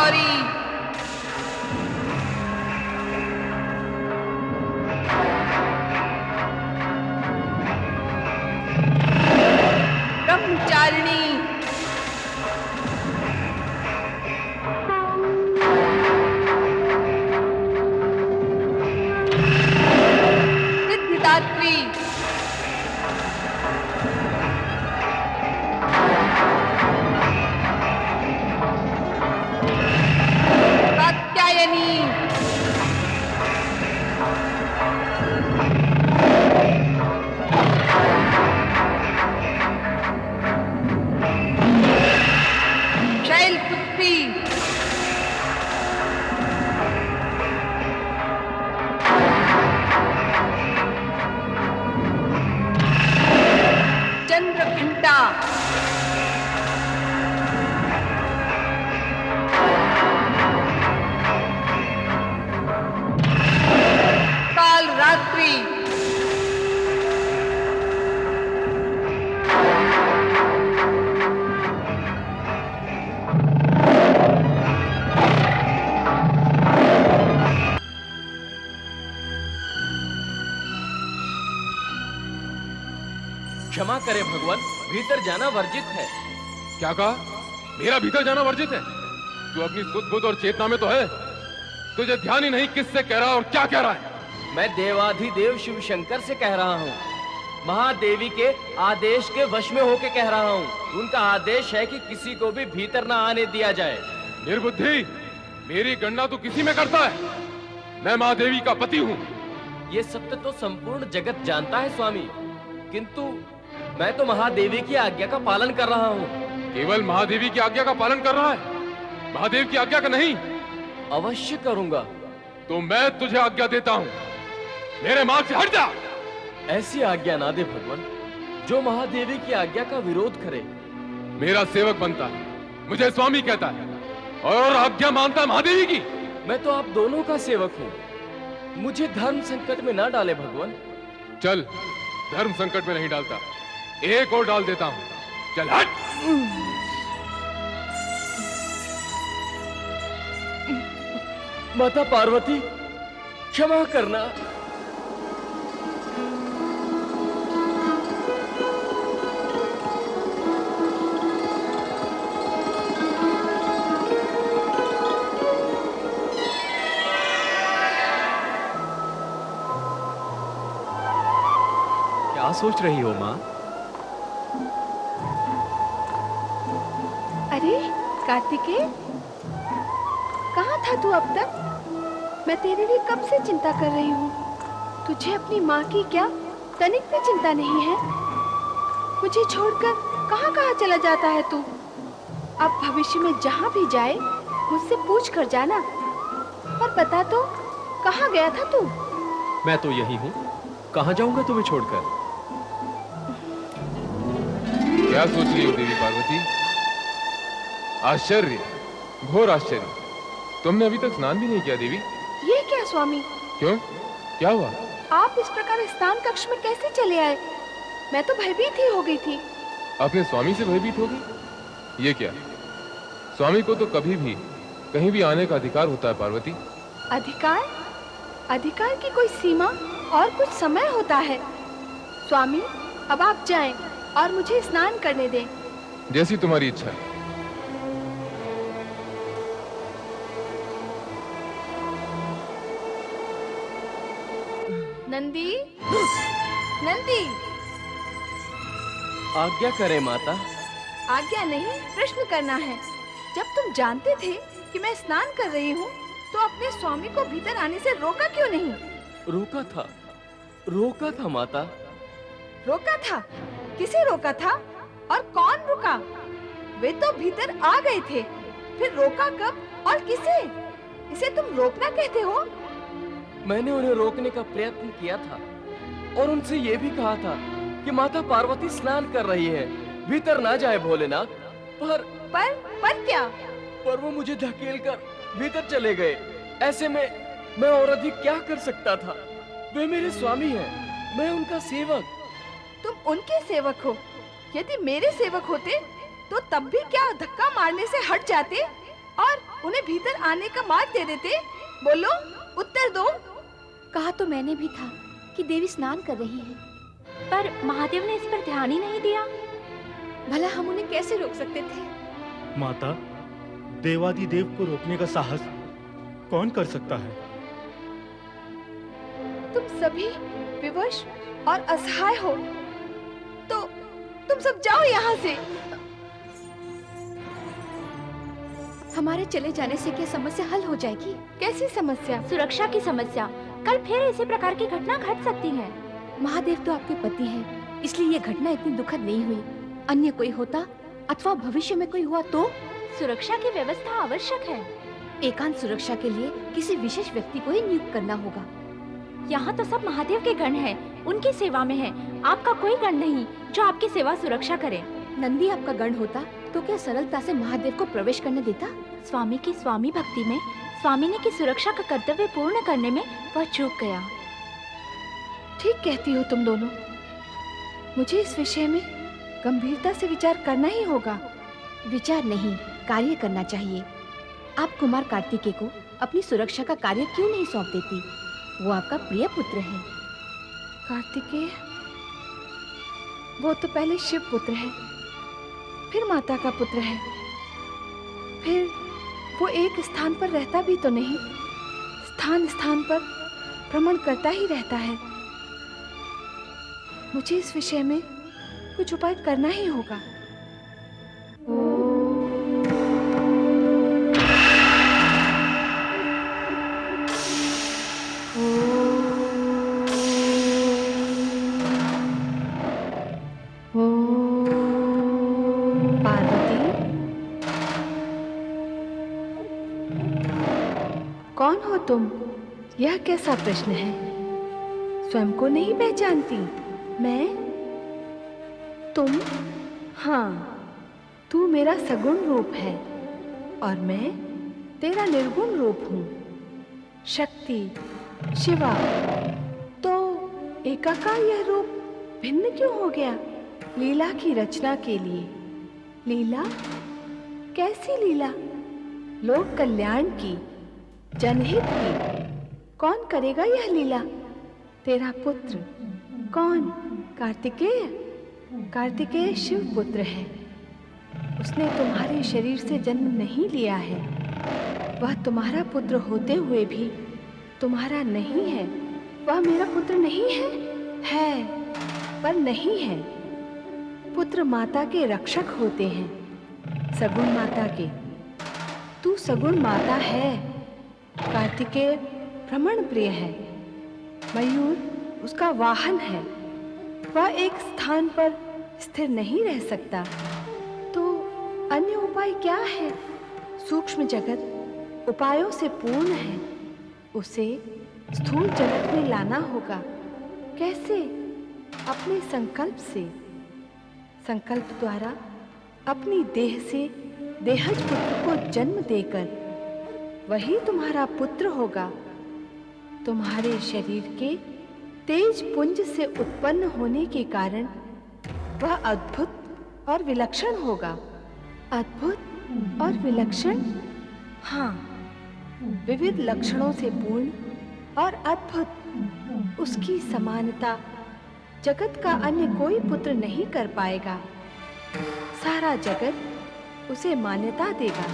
गौरी। ब्रह्मचारिणी। सिद्धिदात्री। कात्यायनी। शैलपुत्री। चंद्रघंटा। कालरात्रि। क्षमा करें भगवान, भीतर जाना वर्जित है। क्या कहा? मेरा भीतर जाना वर्जित है? तू अपनी सुध बुध और चेतना में तो है, तुझे ध्यान ही नहीं किससे कह रहा है और क्या कह रहा है। मैं देवाधिदेव शिव शंकर से कह रहा हूँ, महादेवी के आदेश के वश में होके कह रहा हूँ। उनका आदेश है कि किसी को भी भीतर ना आने दिया जाए। निर्बुद्धि, मेरी गणना तू किसी में करता है? मैं महादेवी का पति हूँ। ये सत्य तो संपूर्ण जगत जानता है स्वामी, किंतु मैं तो महादेवी की आज्ञा का पालन कर रहा हूँ। केवल महादेवी की आज्ञा का पालन कर रहा है, महादेव की आज्ञा का नहीं? अवश्य करूंगा। तो मैं तुझे आज्ञा देता हूँ, मेरे मार्ग से हट जा। ऐसी आज्ञा ना दे भगवान, जो महादेवी की आज्ञा का विरोध करे। मेरा सेवक बनता है, मुझे स्वामी कहता है और आज्ञा मानता है महादेवी की। मैं तो आप दोनों का सेवक हूँ, मुझे धर्म संकट में ना डाले भगवान। चल, धर्म संकट में नहीं डालता, एक और डाल देता हूँ। चल हट। माता पार्वती, क्षमा करना। क्या सोच रही हो माँ? अरे कार्तिकेय, कहाँ था तू अब तक? मैं तेरे लिए कब से चिंता कर रही हूँ। तुझे अपनी माँ की क्या तनिक भी चिंता नहीं है? मुझे छोड़कर कहाँ कहाँ चला जाता है तू? अब भविष्य में जहाँ भी जाए मुझसे पूछ कर जाना। और बता तो, कहाँ गया था तू? मैं तो यही हूँ, कहाँ जाऊंगा तुम्हें छोड़कर? क्या सोच रही हो देवी पार्वती? आश्चर्य, घोर आश्चर्य। तुमने अभी तक स्नान भी नहीं किया देवी। ये क्या स्वामी? क्यों, क्या हुआ? आप इस प्रकार स्नान कक्ष में कैसे चले आए? मैं तो भयभीत ही हो गई थी। अपने स्वामी से भयभीत हो गई? ये क्या, स्वामी को तो कभी भी कहीं भी आने का अधिकार होता है पार्वती। अधिकार? अधिकार की कोई सीमा और कुछ समय होता है। स्वामी, अब आप जाएं और मुझे स्नान करने दें। जैसी तुम्हारी इच्छा। नंदी, नंदी। आज्ञा करे माता। आज्ञा नहीं, प्रश्न करना है। जब तुम जानते थे कि मैं स्नान कर रही हूँ, तो अपने स्वामी को भीतर आने से रोका क्यों नहीं? रोका था माता। रोका था? किसे रोका था और कौन रुका? वे तो भीतर आ गए थे, फिर रोका कब और किसे? इसे तुम रोकना कहते हो? मैंने उन्हें रोकने का प्रयत्न किया था और उनसे ये भी कहा था कि माता पार्वती स्नान कर रही है, भीतर ना जाए भोलेनाथ। पर क्या? पर वो मुझे धकेल कर भीतर चले गए। ऐसे में मैं और अधिक क्या कर सकता था? वे मेरे स्वामी हैं, मैं उनका सेवक। तुम उनके सेवक हो? यदि मेरे सेवक होते तो तब भी क्या धक्का मारने से हट जाते? और उन्हें भीतर आने का मार्ग दे देते। बोलो, उत्तर दो। कहा तो मैंने भी था कि देवी स्नान कर रही है, पर महादेव ने इस पर ध्यान ही नहीं दिया। भला हम उन्हें कैसे रोक सकते थे? माता, देवादिदेव को रोकने का साहस कौन कर सकता है? तुम सभी विवश और असहाय हो, तो तुम सब जाओ यहाँ से। हमारे चले जाने से क्या समस्या हल हो जाएगी? कैसी समस्या? सुरक्षा की समस्या। कल फिर इसी प्रकार की घटना घट सकती है। महादेव तो आपके पति हैं, इसलिए ये घटना इतनी दुखद नहीं हुई। अन्य कोई होता अथवा भविष्य में कोई हुआ तो? सुरक्षा की व्यवस्था आवश्यक है। एकांत सुरक्षा के लिए किसी विशेष व्यक्ति को ही नियुक्त करना होगा। यहाँ तो सब महादेव के गण हैं, उनकी सेवा में हैं। आपका कोई गण नहीं जो आपकी सेवा सुरक्षा करे। नंदी आपका गण होता तो क्या सरलता से महादेव को प्रवेश करने देता? स्वामी की स्वामी भक्ति में स्वामिनी की सुरक्षा का कर्तव्य पूर्ण करने में वह चूक गया। ठीक कहती हो तुम दोनों। मुझे इस विषय में गंभीरता से विचार करना ही होगा। विचार नहीं, कार्य करना चाहिए। आप कुमार कार्तिकेय को अपनी सुरक्षा का कार्य क्यों नहीं सौंप देती? वो आपका प्रिय पुत्र है। कार्तिकेय, वो तो पहले शिव पुत्र है, फिर माता का पुत्र है, फिर वो एक स्थान पर रहता भी तो नहीं, स्थान स्थान पर भ्रमण करता ही रहता है। मुझे इस विषय में कुछ उपाय करना ही होगा। कौन हो तुम? यह कैसा प्रश्न है? स्वयं को नहीं पहचानती? मैं? तुम? हाँ, तू मेरा सगुण रूप है और मैं तेरा निर्गुण रूप हूँ। शक्ति, शिवा। तो एकाकार यह रूप भिन्न क्यों हो गया? लीला की रचना के लिए। लीला? कैसी लीला? लोक कल्याण की, जनहित की। कौन करेगा यह लीला? तेरा पुत्र। कौन? कार्तिकेय। कार्तिकेय शिव पुत्र है। उसने तुम्हारे शरीर से जन्म नहीं लिया है। वह तुम्हारा पुत्र होते हुए भी तुम्हारा नहीं है। वह मेरा पुत्र नहीं है? है, पर नहीं है। पुत्र माता के रक्षक होते हैं, सगुण माता के। तू सगुण माता है। कार्तिकेय भ्रमण प्रिय है। मयूर उसका वाहन है। वह एक स्थान पर स्थिर नहीं रह सकता। तो अन्य उपाय क्या है? सूक्ष्म जगत उपायों से पूर्ण है। उसे स्थूल जगत में लाना होगा। कैसे? अपने संकल्प से। संकल्प द्वारा अपनी देह से देहज पुत्र को जन्म देकर वही तुम्हारा पुत्र होगा। तुम्हारे शरीर के तेज पुंज से उत्पन्न होने के कारण वह अद्भुत और विलक्षण होगा। अद्भुत और विलक्षण? हाँ, विविध लक्षणों से पूर्ण और अद्भुत। उसकी समानता जगत का अन्य कोई पुत्र नहीं कर पाएगा। सारा जगत उसे मान्यता देगा।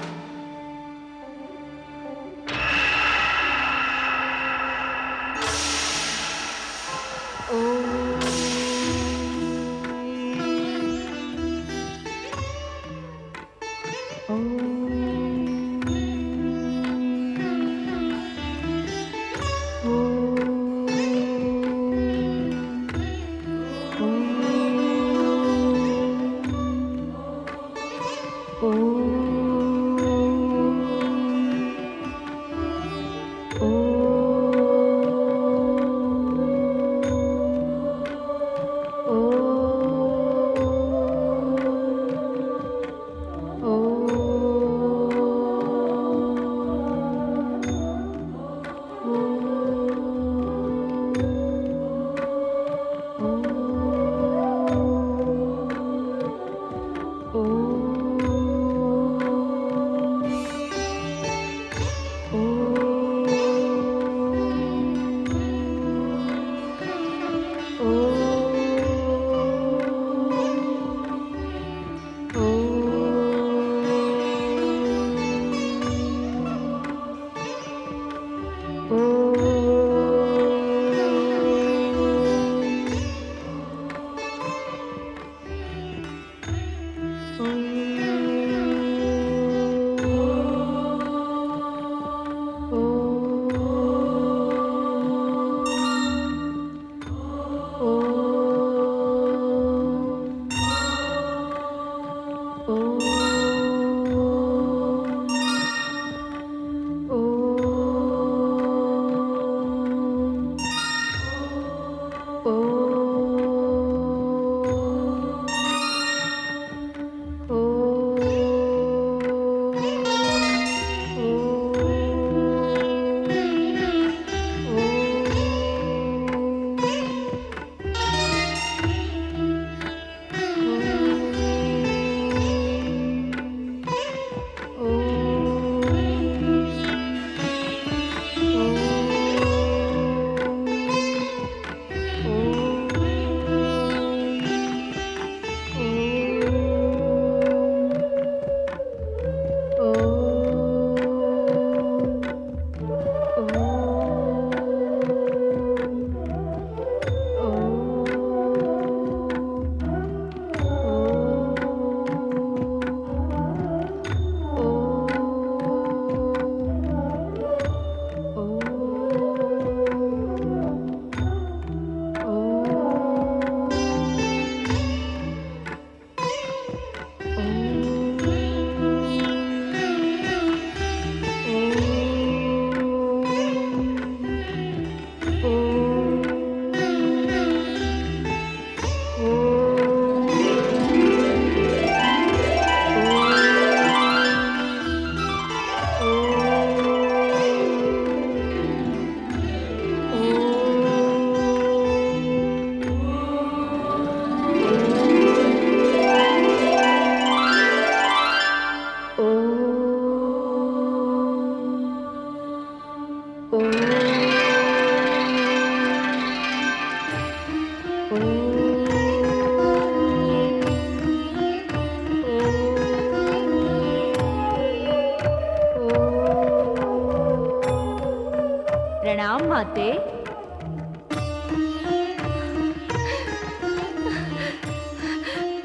प्रणाम माते।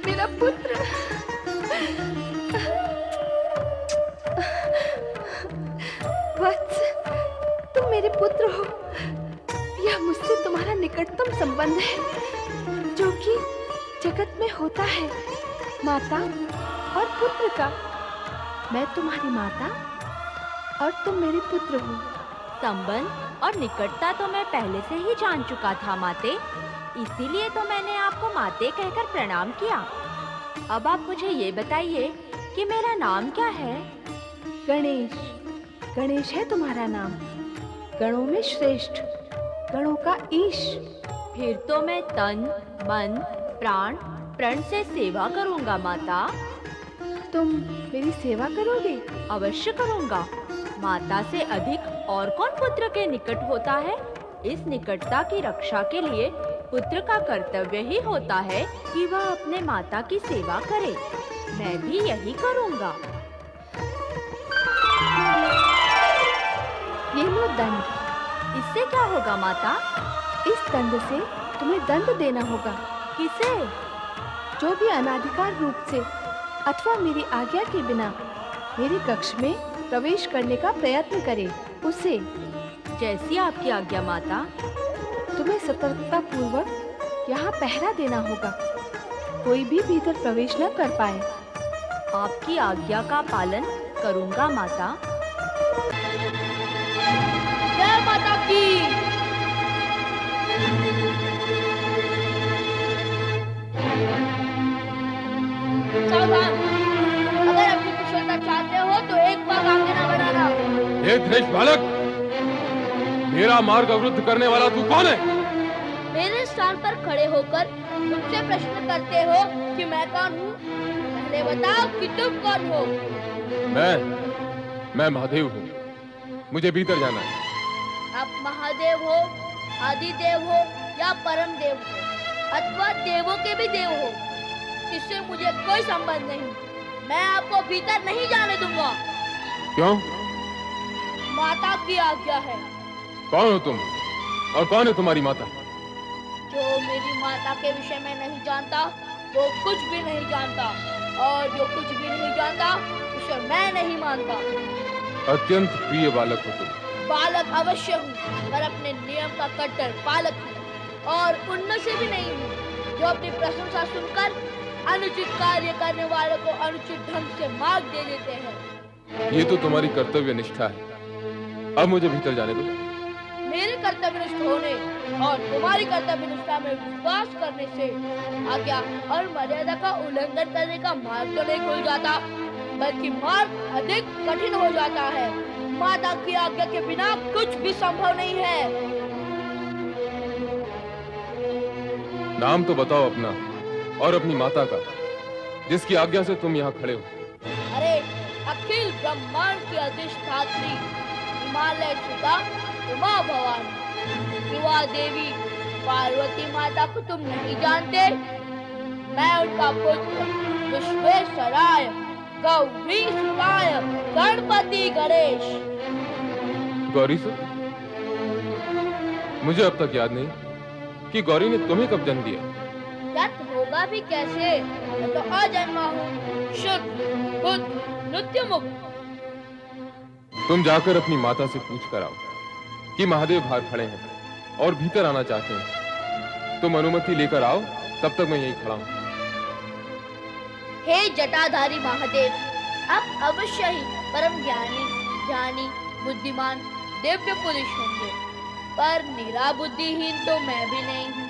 मेरा पुत्र। वत्स, तुम मेरे पुत्र हो। यह मुझसे तुम्हारा निकटतम संबंध है जो कि जगत में होता है, माता और पुत्र का। मैं तुम्हारी माता और तुम मेरे पुत्र हो। संबंध और निकटता तो मैं पहले से ही जान चुका था माते, इसीलिए तो मैंने आपको माते कहकर प्रणाम किया। अब आप मुझे ये बताइए कि मेरा नाम क्या है? गणेश। गणेश है तुम्हारा नाम, गणों में श्रेष्ठ, गणों का ईश। फिर तो मैं तन, मन, प्राण, प्रण से सेवा करूंगा माता। तुम मेरी सेवा करोगे? अवश्य करूंगा। माता से अधिक और कौन पुत्र के निकट होता है? इस निकटता की रक्षा के लिए पुत्र का कर्तव्य ही होता है कि वह अपने माता की सेवा करे। मैं भी यही करूंगा। ये लो दंड। इससे क्या होगा माता? इस दंड से तुम्हें दंड देना होगा। किसे? जो भी अनाधिकार रूप से अथवा मेरी आज्ञा के बिना मेरे कक्ष में प्रवेश करने का प्रयत्न करे, उसे। जैसी आपकी आज्ञा माता। तुम्हें सतर्कता पूर्वक यहाँ पहरा देना होगा, कोई भी भीतर प्रवेश न कर पाए। आपकी आज्ञा का पालन करूंगा माता। जय माता की। सावधान, अगर अपनी कुशलता चाहते हो तो एक बार आगे न बढ़ाना। हे धृष्ट बालक, मेरा मार्ग अवरुद्ध करने वाला तू कौन है? मेरे स्थान पर खड़े होकर मुझसे प्रश्न करते हो कि मैं कौन हूँ? पहले बताओ कि तुम कौन हो? मैं महादेव हूँ, मुझे भीतर जाना है। आप महादेव हो, आदिदेव हो या परम देव हो अथवा देवों के भी देव हो, इससे मुझे कोई संबंध नहीं। मैं आपको भीतर नहीं जाने दूंगा। क्यों? माता की आज्ञा है। कौन हो तुम और कौन है तुम्हारी माता? जो मेरी माता के विषय में नहीं जानता वो कुछ भी नहीं जानता। और जो कुछ भी नहीं जानता उसे मैं नहीं मानता। अत्यंत प्रिय बालक हो तुम। बालक अवश्य हूँ, पर अपने नियम का कट्टर पालक हूँ, और उनमें से भी नहीं हूँ जो अपनी प्रशंसा सुनकर अनुचित कार्य करने वालों को अनुचित ढंग से मार्ग दे देते हैं। ये तो तुम्हारी कर्तव्य निष्ठा है। अब मुझे भीतर जाने दो। मेरे कर्तव्यनिष्ठ होने और तुम्हारी कर्तव्यनिष्ठा में विश्वास करने से आज्ञा और मर्यादा का उल्लंघन करने का मार्ग तो नहीं खुल जाता, बल्कि मार्ग अधिक कठिन हो जाता है। माता की आज्ञा के बिना कुछ भी संभव नहीं है। नाम तो बताओ अपना और अपनी माता का, जिसकी आज्ञा से तुम यहाँ खड़े हो। अरे अखिल ब्रह्मांड की अधिष्ठात्री हिमालय सुता उमा भवानी शिवा देवी पार्वती माता को तुम नहीं जानते? मैं उनका पुत्र विश्वेश्वराय गौरी सुताय गणपति गणेश। गौरी सुत? मुझे अब तक याद नहीं कि गौरी ने तुम्हें कब जन्म दिया। याद होगा भी कैसे, मैं तो अजन्मा हूँ, शुद्ध बुद्ध नित्य मुक्त। तुम जाकर अपनी माता से पूछ कर आओ कि महादेव बाहर खड़े हैं और भीतर आना चाहते हैं। तुम अनुमति लेकर आओ, तब तक मैं यहीं खड़ा हूँ। हे जटाधारी महादेव, आप अवश्य ही परम ज्ञानी, ज्ञानी, बुद्धिमान, दिव्य पुरुष होंगे, पर निरा बुद्धिहीन तो मैं भी नहीं हूँ।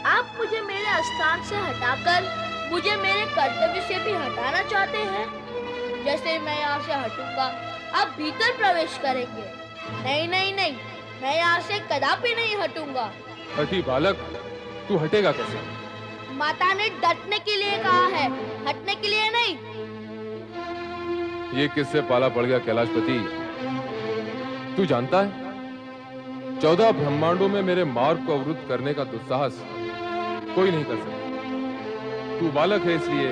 आप मुझे मेरे स्थान से हटाकर मुझे मेरे कर्तव्य से भी हटाना चाहते हैं। जैसे मैं यहाँ से हटूंगा, आप भीतर प्रवेश करेंगे। नहीं नहीं नहीं, मैं यहाँ से कदापि नहीं हटूंगा। हठी बालक, तू हटेगा कैसे? माता ने डटने के लिए कहा है, हटने के लिए नहीं। ये किससे पाला पड़ गया कैलाशपति? तू जानता है 14 ब्रह्मांडों में मेरे मार्ग को अवरुद्ध करने का दुस्साहस कोई नहीं कर सकता। तू बालक है इसलिए।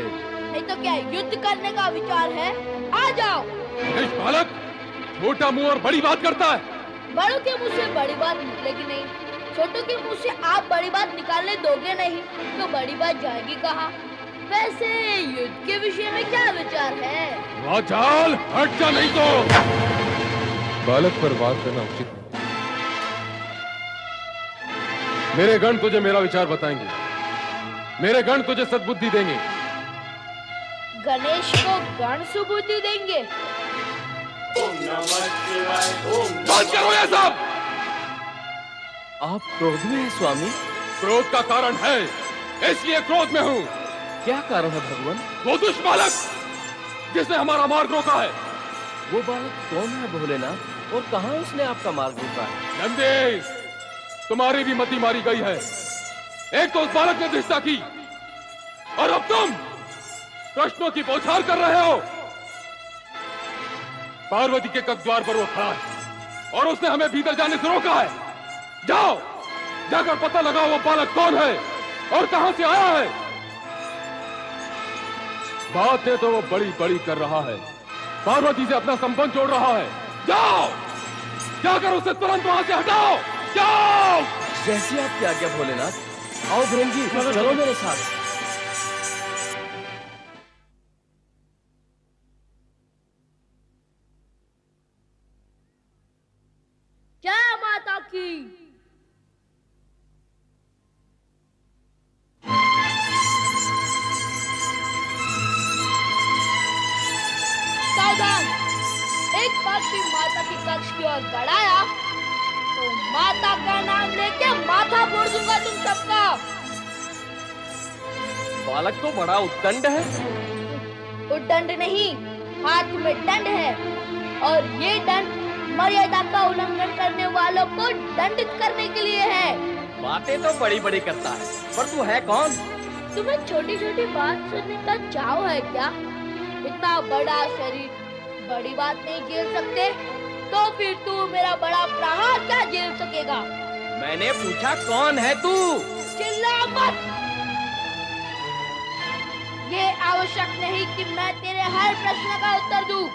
नहीं तो क्या युद्ध करने का विचार है? आ जाओ। बालक छोटा मुंह और बड़ी बात करता है। बड़ों के मुंह से बड़ी बात निकलेगी नहीं, छोटों के मुंह से आप बड़ी बात निकालने दोगे नहीं तो बड़ी बात जाएगी कहाँ? वैसे युद्ध के विषय में क्या विचार है? राजाल, हट जा नहीं तो। बालक पर बात करना उचित नहीं। मेरे गण तुझे मेरा विचार बताएंगे, मेरे गण तुझे सद्बुद्धि देंगे। गणेश को गण सुबुद्धि देंगे? बात करो ये सब। आप क्रोध में हैं स्वामी? क्रोध का कारण है, इसलिए क्रोध में हूँ। क्या कारण है भगवान? वो दुष्ट बालक जिसने हमारा मार्ग रोका है। वो बालक कौन है भोलेनाथ, और कहाँ उसने आपका मार्ग रोका है? नंदेश, तुम्हारी भी मति मारी गई है। एक तो उस बालक ने दृष्टा की, और अब तुम प्रश्नों की बौछार कर रहे हो। पार्वती के कब्र पर वो खड़ा है और उसने हमें भीतर जाने से रोका है। जाओ, जाकर पता लगाओ वो बालक कौन है और कहां से आया है। बातें तो वो बड़ी बड़ी कर रहा है, पार्वती से अपना संबंध जोड़ रहा है। जाओ, जाकर उसे तुरंत वहां से हटाओ। जाओ। जैसी आपकी आज्ञा भोलेनाथ। आओ भृंगी, चलो मेरे साथ। जय माता की। सावधान, एक बार भी माता की कक्ष की ओर बढ़ाया तो माता का नाम लेके माथा फोड़ दूंगा तुम सबका। बालक तो बड़ा उद्दंड है। उद्दंड नहीं, हाथ में दंड है, और ये दंड मर्यादा का उल्लंघन करने वालों को दंडित करने के लिए है। बातें तो बड़ी बड़ी करता है, पर तू है कौन? तुम्हें छोटी छोटी बात सुनने का चाव है क्या? इतना बड़ा शरीर बड़ी बात नहीं झेल सकते, तो फिर तू मेरा बड़ा प्रहार क्या झेल सकेगा? मैंने पूछा कौन है तू? चिल्ला मत। ये आवश्यक नहीं कि मैं तेरे हर प्रश्न का उत्तर दूं,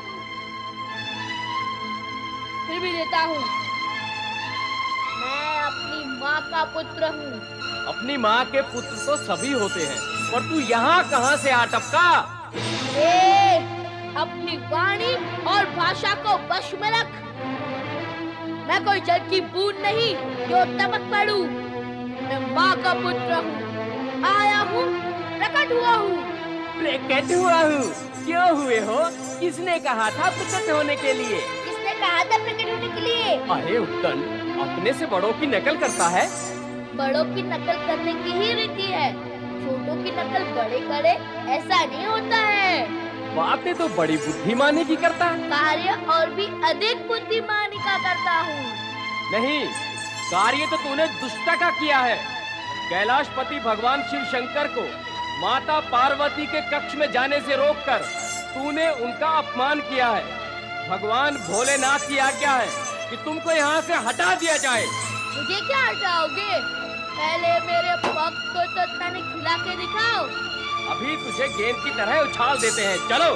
फिर भी देता हूँ। मैं अपनी माँ का पुत्र हूँ। अपनी माँ के पुत्र तो सभी होते हैं, पर तू यहाँ कहाँ से आ टपका? अपनी वाणी और भाषा को वश में रख। मैं कोई जल की बूंद नहीं जो टपक पड़ूं। मैं माँ का पुत्र हूँ, आया हूँ, प्रकट हुआ हूँ। प्रकट हुआ हूँ? क्यों हुए हो? किसने कहा था प्रकट होने के लिए? किसने कहा था प्रकट होने के लिए? अरे उत्तन, अपने से बड़ों की नकल करता है। बड़ों की नकल करने की ही रीति है, छोटों की नकल बड़े करे ऐसा नहीं होता है। बातें तो बड़ी बुद्धिमानी की करता है। कार्य और भी अधिक बुद्धिमानी का करता हूँ। नहीं, कार्य तो तूने दुष्टता का किया है। कैलाशपति भगवान शिव शंकर को माता पार्वती के कक्ष में जाने से रोककर तूने उनका अपमान किया है। भगवान भोलेनाथ की आज्ञा है कि तुमको यहाँ से हटा दिया जाए। मुझे क्या हटाओगे? पहले मेरे पग को तो तनिक खिला के दिखाओ। अभी तुझे गेंद की तरह उछाल देते हैं, चलो।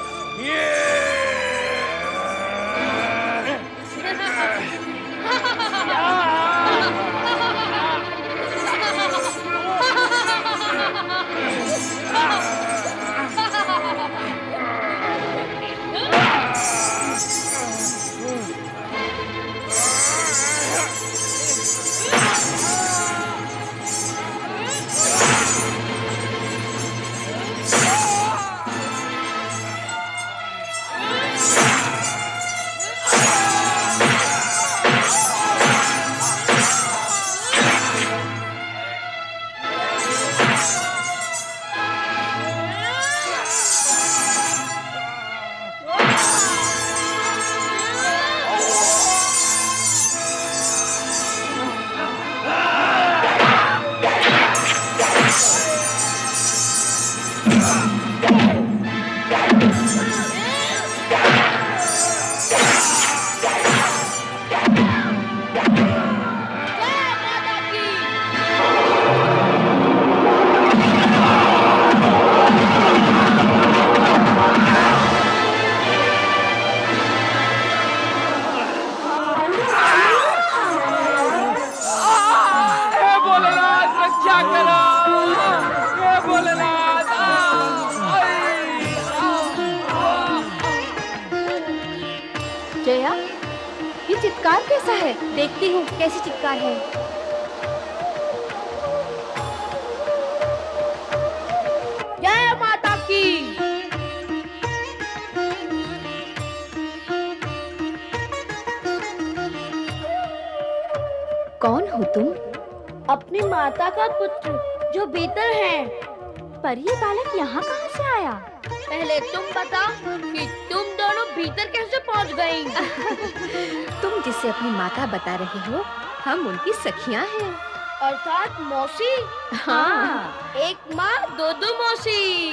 जया, ये चित्कार कैसा है? देखती हूँ कैसी चित्कार है। जय माता की। कौन हो तुम? अपनी माता का पुत्र जो भीतर है। पर ये बालक यहाँ कहाँ से आया? पहले तुम बताओ कि तुम दोनों भीतर कैसे पहुँच गई? तुम जिसे अपनी माता बता रही हो, हम उनकी सखियाँ हैं। अर्थात मौसी? हाँ। एक माँ दो दो मौसी।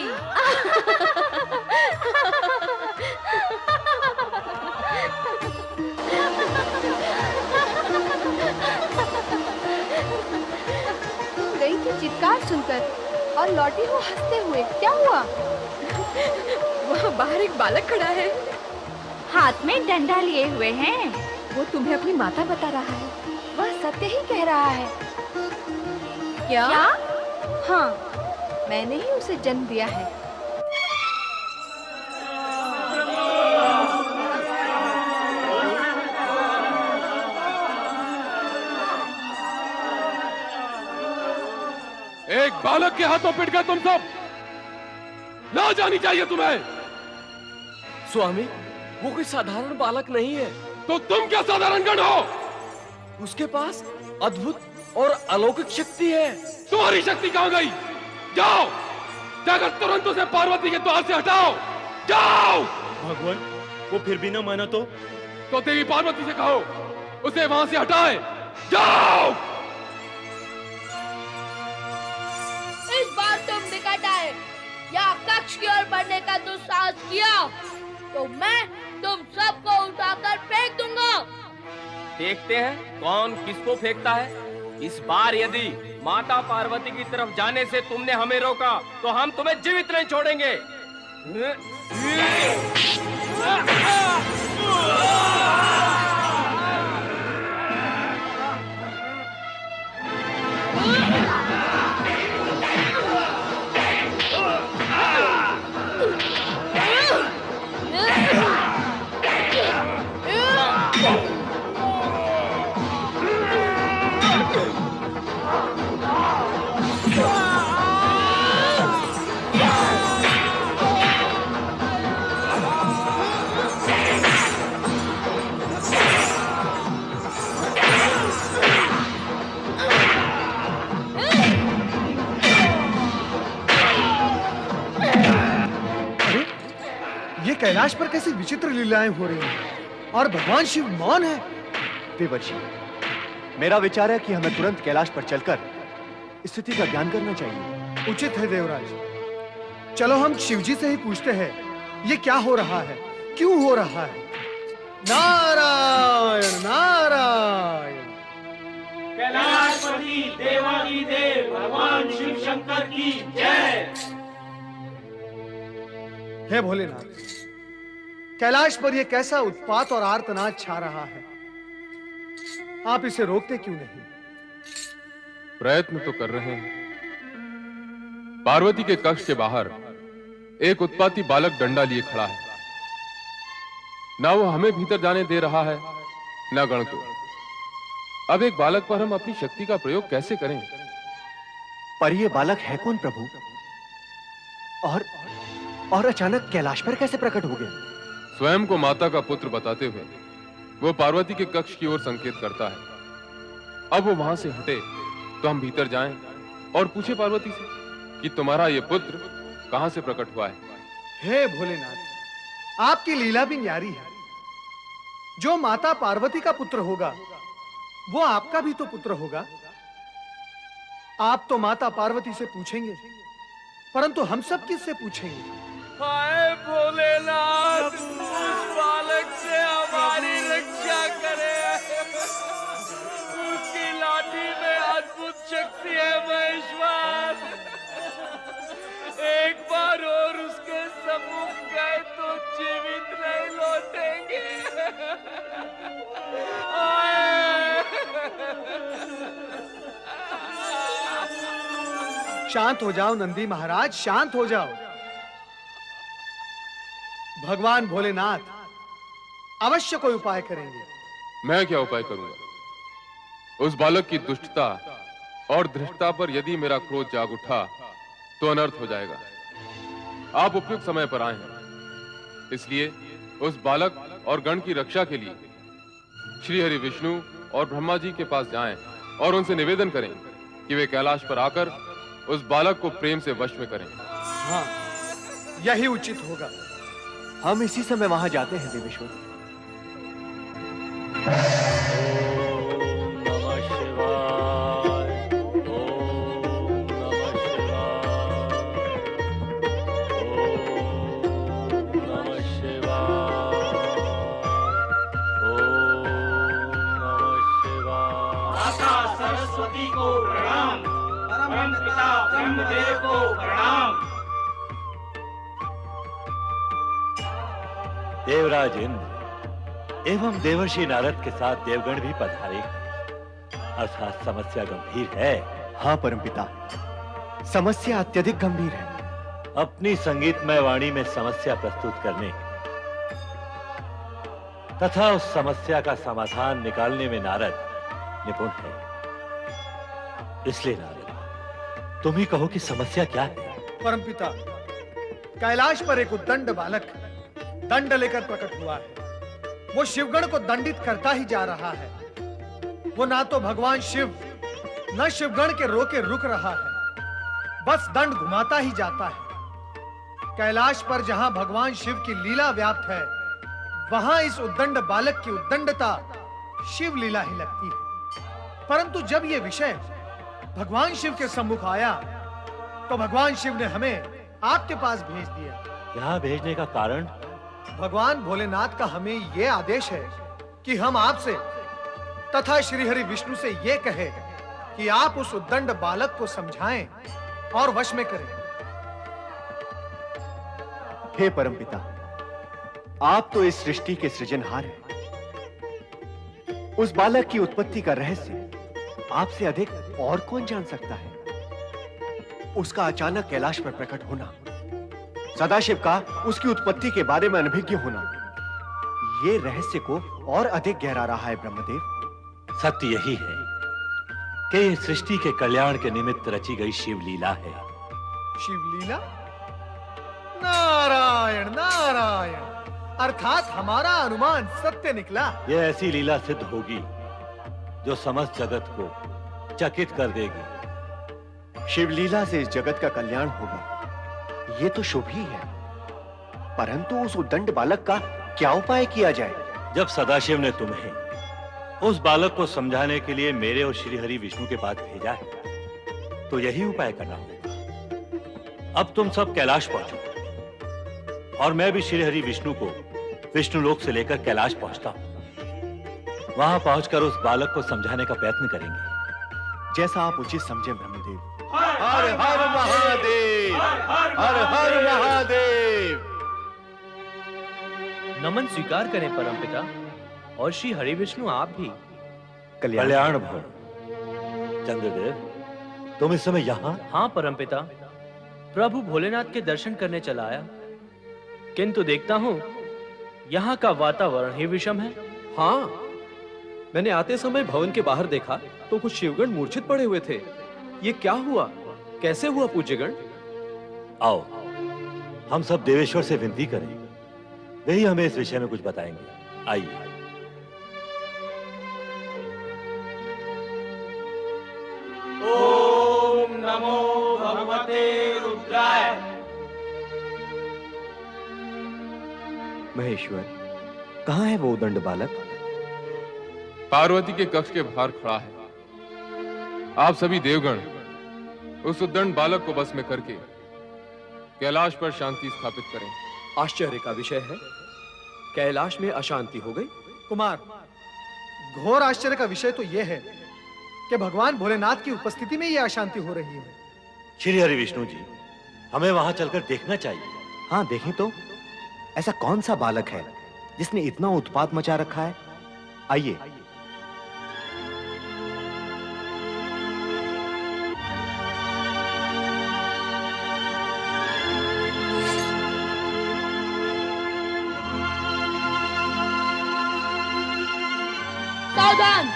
गई थी चित्कार सुनकर और लौटी हो हंसते हुए। क्या हुआ? वहाँ बाहर एक बालक खड़ा है, हाथ में डंडा लिए हुए हैं। वो तुम्हें अपनी माता बता रहा है। वह सत्य ही कह रहा है। क्या? हाँ, मैंने ही उसे जन्म दिया है। एक बालक के हाथों पिट गए तुम सब। ना जानी चाहिए तुम्हें। स्वामी, वो कोई साधारण बालक नहीं है। तो तुम क्या साधारण गण हो? उसके पास अद्भुत और अलौकिक शक्ति है। तुम्हारी शक्ति कहाँ गई? जाओ, जाकर तुरंत उसे पार्वती के द्वार से हटाओ। जाओ। भगवान, वो फिर भी ना माना तो देवी पार्वती से कहो उसे वहां से हटाए। जाओ। इस बार तुम निकट आए या कक्ष की ओर बढ़ने का दुस्साहस किया तो मैं तुम सबको उठाकर फेंक दूंगा। देखते हैं कौन किसको फेंकता है। इस बार यदि माता पार्वती की तरफ जाने से तुमने हमें रोका तो हम तुम्हें जीवित नहीं छोड़ेंगे। ये कैलाश पर कैसी विचित्र लीलाएं हो रही हैं और भगवान शिव मौन है। देवर्षि, मेरा विचार है कि हमें तुरंत कैलाश पर चलकर स्थिति का ज्ञान करना चाहिए। उचित है देवराज। चलो हम शिवजी से ही पूछते हैं, ये क्या हो रहा है, क्यों हो रहा है। नारायण नारायण। कैलाशपति देवादिदेव भगवान शिव शंकर की जय। हे भोलेनाथ, कैलाश पर यह कैसा उत्पात और आर्तनाद छा रहा है, आप इसे रोकते क्यों नहीं? प्रयत्न तो कर रहे हैं। पार्वती के कक्ष के बाहर एक उत्पाती बालक डंडा लिए खड़ा है। ना वो हमें भीतर जाने दे रहा है, ना गण को। अब एक बालक पर हम अपनी शक्ति का प्रयोग कैसे करें? पर यह बालक है कौन प्रभु? और अचानक कैलाश पर कैसे प्रकट हो गया? स्वयं को माता का पुत्र बताते हुए वो पार्वती के कक्ष की ओर संकेत करता है। अब वो वहां से हटे तो हम भीतर जाएं और पूछे पार्वती से कि तुम्हारा ये पुत्र कहां से प्रकट हुआ है। हे भोलेनाथ, आपकी लीला भी न्यारी है। जो माता पार्वती का पुत्र होगा वो आपका भी तो पुत्र होगा। आप तो माता पार्वती से पूछेंगे, परंतु हम सब किससे पूछेंगे? हाय भोलेनाथ, उस बालक से हमारी रक्षा करे। उसकी लाठी में अद्भुत शक्ति है महेश्वर। एक बार और उसके सम्मुख गए तो जीवित नहीं लौटेंगे। शांत हो जाओ नंदी महाराज, शांत हो जाओ। भगवान भोलेनाथ अवश्य कोई उपाय करेंगे। मैं क्या उपाय करूंगा? उस बालक की दुष्टता और धृष्टता पर यदि मेरा क्रोध जाग उठा तो अनर्थ हो जाएगा। आप उपयुक्त समय पर आए हैं, इसलिए उस बालक और गण की रक्षा के लिए श्री हरि विष्णु और ब्रह्मा जी के पास जाएं और उनसे निवेदन करें कि वे कैलाश पर आकर उस बालक को प्रेम से वश में करें। हाँ, यही उचित होगा। हम इसी समय वहां जाते हैं देवेश्वर। सरस्वती को प्रणाम, परम पिता ब्रह्मदेव को प्रणाम। देवराज इंद्र एवं देवर्षि नारद के साथ देवगण भी पधारे। अर्थात समस्या गंभीर है। हाँ परमपिता, समस्या अत्यधिक गंभीर है। अपनी संगीतमय वाणी में समस्या प्रस्तुत करने तथा उस समस्या का समाधान निकालने में नारद निपुण है। इसलिए नारद, तुम ही कहो कि समस्या क्या है। परमपिता, कैलाश पर एक उद्दंड बालक दंड लेकर प्रकट हुआ है। वो शिवगण को दंडित करता ही जा रहा है। वो ना तो भगवान शिव न शिवगण के रोके रुक रहा है, बस दंड घुमाता ही जाता है। कैलाश पर जहां भगवान शिव की लीला व्याप्त है, वहां इस उद्दंड बालक की उद्दंडता शिव लीला ही लगती है। परंतु जब यह विषय भगवान शिव के सम्मुख आया तो भगवान शिव ने हमें आपके पास भेज दिया। यहाँ भेजने का कारण? भगवान भोलेनाथ का हमें यह आदेश है कि हम आपसे तथा श्री हरि विष्णु से यह कहे कि आप उस उद्दंड बालक को समझाएं और वश में करें। हे परमपिता, आप तो इस सृष्टि के सृजनहार हैं। उस बालक की उत्पत्ति का रहस्य आपसे अधिक और कौन जान सकता है? उसका अचानक कैलाश पर प्रकट होना, सदाशिव का उसकी उत्पत्ति के बारे में अनभिज्ञ होना, ये रहस्य को और अधिक गहरा रहा है ब्रह्मदेव। सत्य यही है कि ये सृष्टि के कल्याण के निमित्त रची गई शिव लीला है। शिव लीला? नारायण नारायण, अर्थात हमारा अनुमान सत्य निकला। यह ऐसी लीला सिद्ध होगी जो समस्त जगत को चकित कर देगी। शिवलीला से इस जगत का कल्याण होगा, ये तो शुभ ही है। परंतु उस उद्दंड बालक का क्या उपाय किया जाए? जब सदाशिव ने तुम्हें उस बालक को समझाने के लिए मेरे और श्री हरि विष्णु के पास भेजा है, तो यही उपाय करना होगा। अब तुम सब कैलाश पहुंचो और मैं भी श्री हरि विष्णु को विष्णु लोक से लेकर कैलाश पहुंचता हूं। वहां पहुंचकर उस बालक को समझाने का प्रयत्न करेंगे। जैसा आप उचित समझे ब्रह्मदेव। हर हर महादेव, हर हर महादेव। नमन स्वीकार करें परमपिता, और श्री हरि विष्णु आप भी। कल्याण भव। चंद्रदेव, तुम इस समय यहाँ? हाँ परमपिता, प्रभु भोलेनाथ के दर्शन करने चला आया, किंतु देखता हूँ यहाँ का वातावरण ही विषम है। हाँ, मैंने आते समय भवन के बाहर देखा तो कुछ शिवगण मूर्छित पड़े हुए थे। ये क्या हुआ, कैसे हुआ पूज्यगण? आओ हम सब देवेश्वर से विनती करें, वही हमें इस विषय में कुछ बताएंगे। आइए। ओम नमो भगवते रुद्राय। महेश्वर, कहाँ है वो उदंड बालक? पार्वती के कक्ष के बाहर खड़ा है। आप सभी देवगण उस उद्दंड बालक को बस में करके कैलाश पर शांति स्थापित करें। आश्चर्य का विषय है, कैलाश में अशांति हो गई। कुमार, घोर आश्चर्य का विषय तो यह है कि भगवान भोलेनाथ की उपस्थिति में यह अशांति हो रही है। श्री हरि विष्णु जी, हमें वहां चलकर देखना चाहिए। हाँ, देखें तो ऐसा कौन सा बालक है जिसने इतना उत्पात मचा रखा है? आइए। सावधान!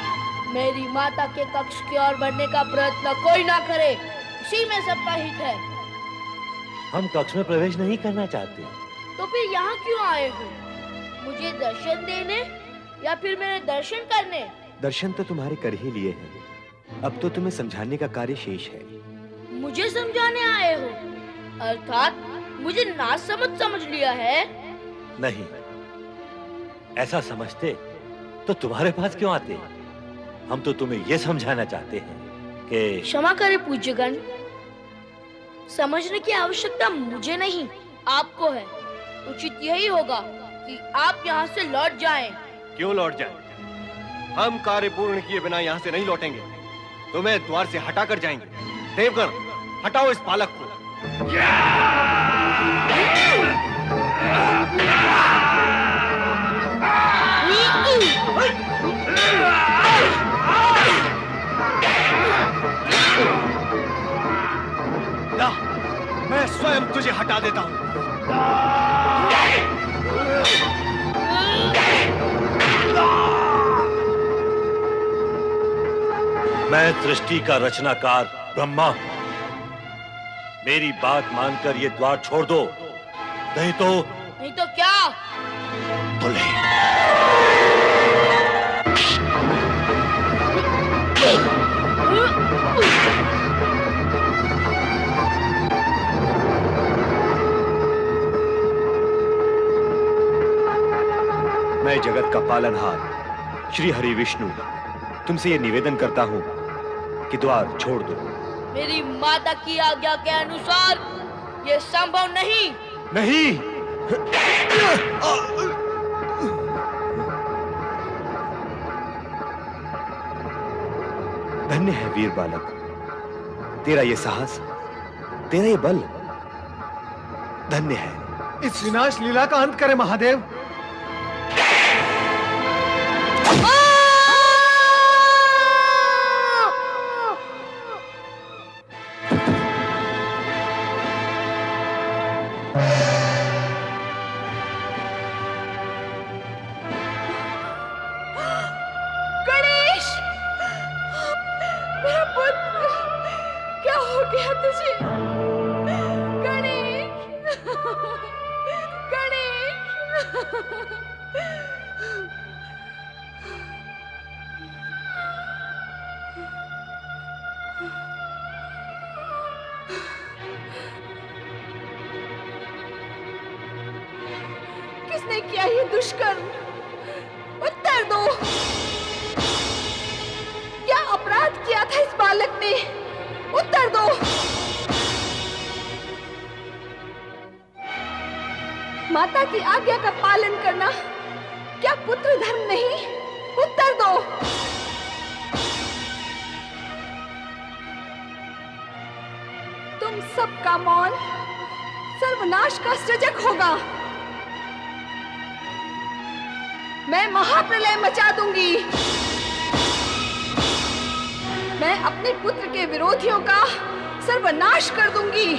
मेरी माता के कक्ष की ओर बढ़ने का प्रयत्न कोई ना करे, इसी में सबका हित है। हम कक्ष में प्रवेश नहीं करना चाहते। तो फिर यहाँ क्यों आए हो? मुझे दर्शन देने या फिर मेरे दर्शन करने? दर्शन तो तुम्हारे कर ही लिए हैं, अब तो तुम्हें समझाने का कार्य शेष है। मुझे समझाने आए हो? अर्थात मुझे ना समझ लिया है? नहीं, ऐसा समझते तो तुम्हारे पास क्यों आते? हम तो तुम्हें यह समझाना चाहते हैं कि क्षमा करें पूज्यगण, समझने की आवश्यकता मुझे नहीं, आपको है। उचित यही होगा कि आप यहाँ से लौट जाएं। क्यों लौट जाएं? हम कार्य पूर्ण किए बिना यहाँ से नहीं लौटेंगे। तुम्हें द्वार से हटा कर जाएंगे। देवगण, हटाओ इस बालक को। ला, मैं स्वयं तुझे हटा देता हूँ। मैं सृष्टि का रचनाकार ब्रह्मा हूं। मेरी बात मानकर ये द्वार छोड़ दो, नहीं तो क्या? मैं जगत का पालनहार श्री हरि विष्णु तुमसे ये निवेदन करता हूँ कि द्वार छोड़ दो। मेरी माता की आज्ञा के अनुसार ये संभव नहीं। नहीं। धन्य है वीर बालक, तेरा ये साहस, तेरा ये बल धन्य है। इस विनाश लीला का अंत करे महादेव। किसने किया ये दुष्कर्म? उत्तर दो। क्या अपराध किया था इस बालक ने? उत्तर दो। माता की आज्ञा का पालन करना क्या पुत्र धर्म नहीं? उत्तर दो। तुम सबका मौन सर्वनाश का सृजक होगा। मैं महाप्रलय मचा दूंगी। मैं अपने पुत्र के विरोधियों का सर्वनाश कर दूंगी।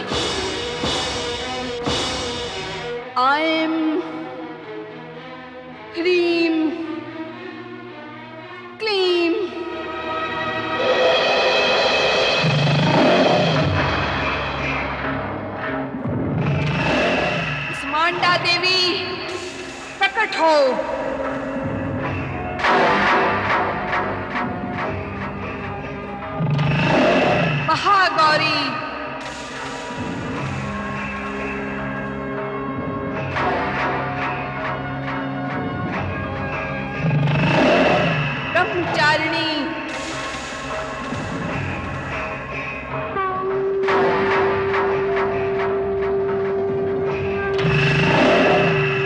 आयम ह्रीम क्लीम। कुष्मांडा देवी प्रकट हो। महागौरी ब्रह्मचारिणी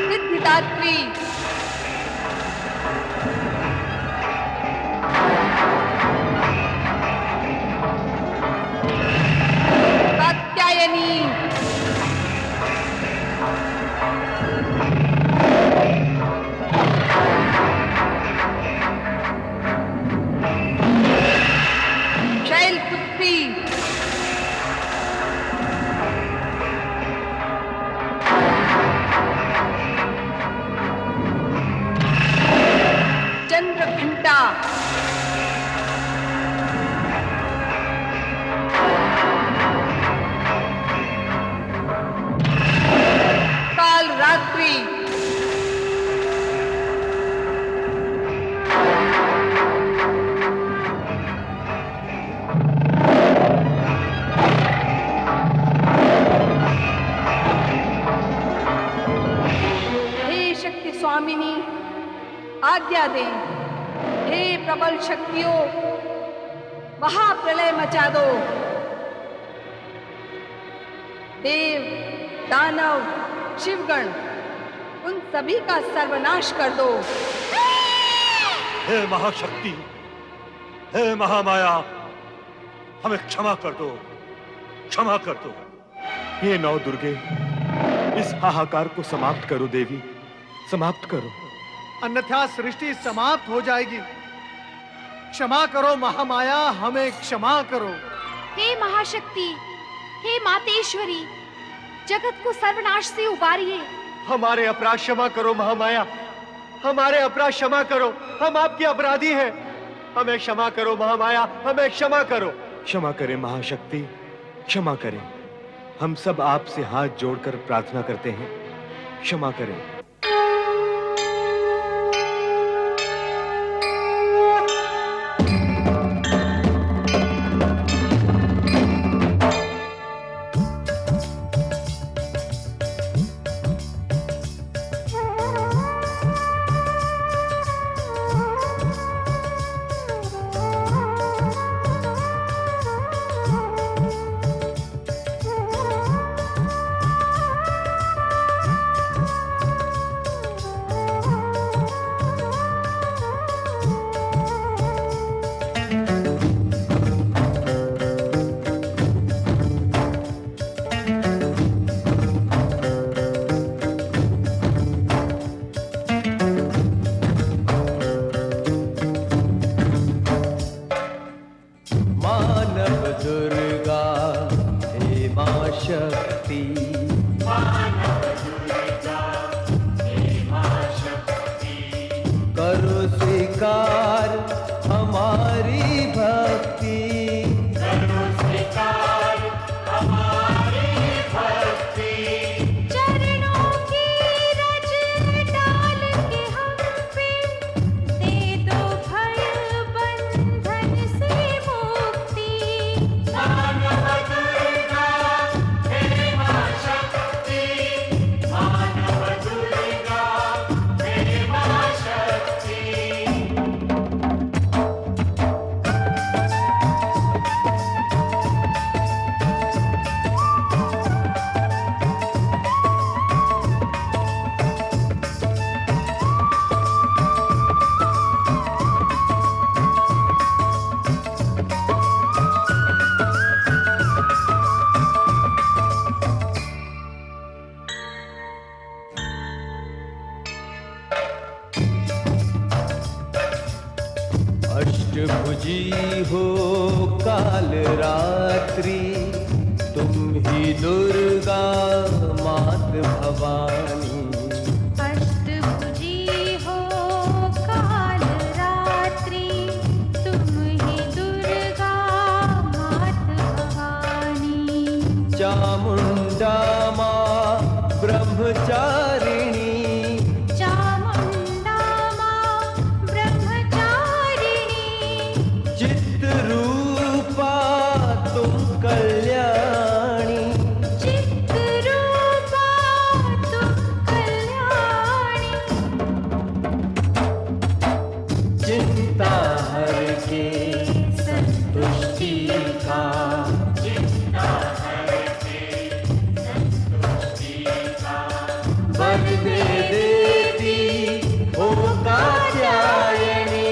सिद्धिदात्री कात्यायनी शैलपुत्री चंद्रघंटा काल रात्रि हे शक्ति स्वामिनी आज्ञा दे। हे प्रबल शक्तियों महाप्रलय मचा दो। देव दानव शिवगण उन सभी का सर्वनाश कर दो। हे महाशक्ति, हे महामाया, हमें क्षमा कर दो, क्षमा कर दो। हे नौ दुर्गे, इस हाहाकार को समाप्त करो देवी, समाप्त करो। अन्यथा सृष्टि समाप्त हो जाएगी। क्षमा करो महामाया, हमें क्षमा करो। हे महाशक्ति, हे मातेश्वरी, जगत को सर्वनाश से उबारिए। हमारे अपराध क्षमा करो महामाया, हमारे अपराध क्षमा करो। हम आपके अपराधी हैं, हमें क्षमा करो महामाया, हमें क्षमा करो। क्षमा करें महाशक्ति, क्षमा करें। हम सब आपसे हाथ जोड़कर प्रार्थना करते हैं, क्षमा करें। अष्टभुजी हो काल रात्रि, तुम ही दुर्गा मात भवानी। अष्टभुजी हो काल रात्रि, तुम ही दुर्गा मात भवानी। चामुंडा माँ ब्रह्मचारिणी, कल्याणी, चित्रूपा तुम कल्याणी। चिंता हर के संतुष्टि का, चिंता हर के संतुष्टि का। वर दे देती हो कात्यायनी,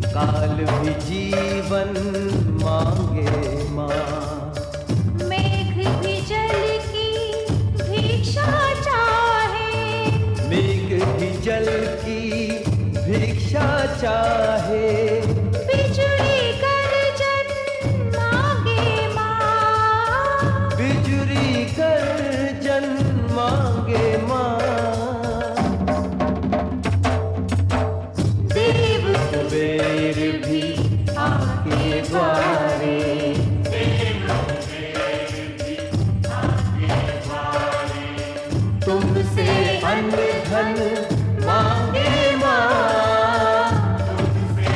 काल भी जीवन मांगे माँ। मेघ भी जल की भिक्षा चाहे, मेघ भी जल की भिक्षा चाहे। बिजुली गर्जन मांगे माँ, बिजुली गर्जन मांगे माँ। कुबेर भी आके द्वारे, तुमसे अन्न धन मांगे माँ, तुमसे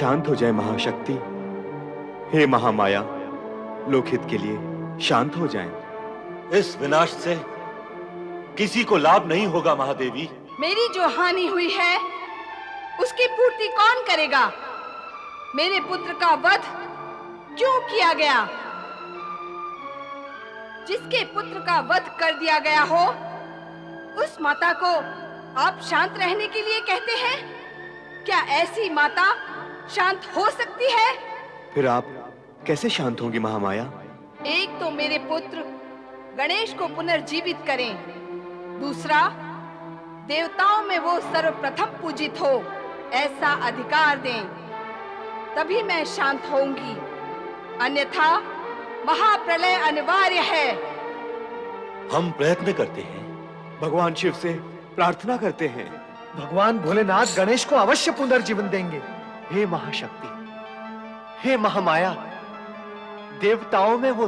शांत हो जाए महाशक्ति। हे महामाया, लोकहित के लिए शांत हो जाएं। इस विनाश से किसी को लाभ नहीं होगा महादेवी। मेरी जो हानि हुई है उसकी पूर्ति कौन करेगा? मेरे पुत्र का वध क्यों किया गया? जिसके पुत्र का वध कर दिया गया हो उस माता को आप शांत रहने के लिए कहते हैं? क्या ऐसी माता शांत हो सकती है? फिर आप कैसे शांत होंगी महामाया? एक तो मेरे पुत्र गणेश को पुनर्जीवित करें, दूसरा देवताओं में वो सर्वप्रथम पूजित हो ऐसा अधिकार दें, तभी मैं शांत होऊंगी। अन्यथा महाप्रलय अनिवार्य है। हम प्रयत्न करते हैं, भगवान शिव से प्रार्थना करते हैं। भगवान भोलेनाथ गणेश को अवश्य पुनर्जीवन देंगे। हे महाशक्ति, हे महामाया, देवताओं में वो